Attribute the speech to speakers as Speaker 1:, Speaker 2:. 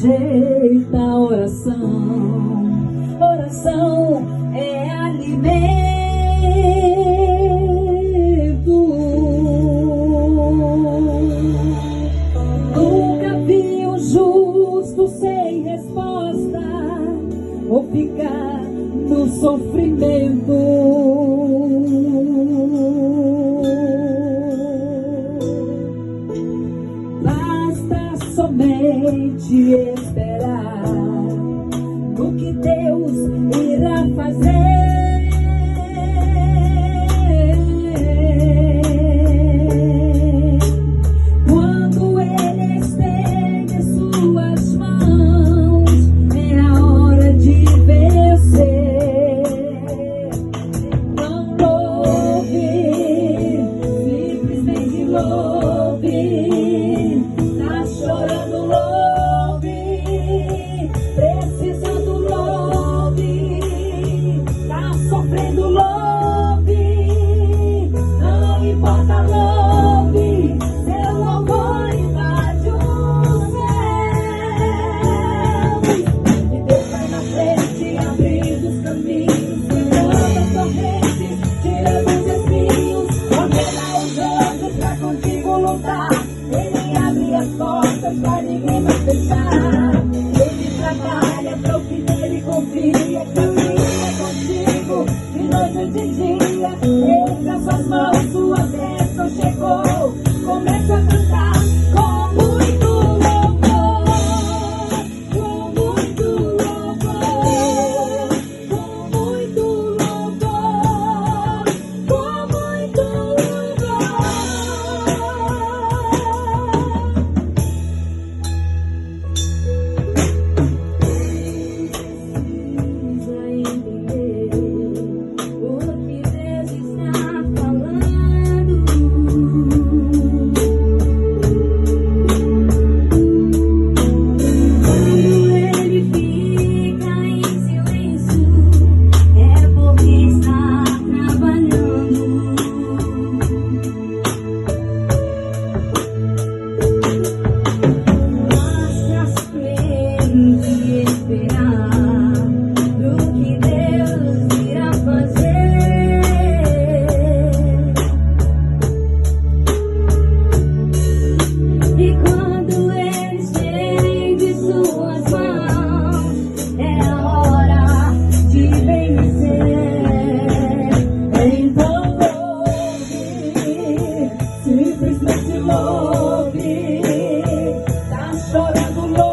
Speaker 1: jeito a oração. Oração é alimento. Nunca vi um justo sem resposta ou ficar no sofrimento. Somente esperar o que Deus irá fazer. Quando Ele estende suas mãos, é a hora de vencer. Não louve, simplesmente louve. Chorando, louve, precisando, louve, tá sofrendo, louve, não importa, louve, seu louvor invade o céu. E Deus vai na frente, abrindo os caminhos, quebrando as correntes, tirando os espinhos, ordena os anjos pra contigo lutar. Ele abre as portas pra ninguém vai fechar. Ele trabalha para o que nele confia, caminha contigo de noite e de dia. Entre as suas mãos, sua bênção chegou. Comece a cantar com muito louvor, com muito louvor, com muito louvor, com muito louvor. Simplesmente louve, tá chorando, louve.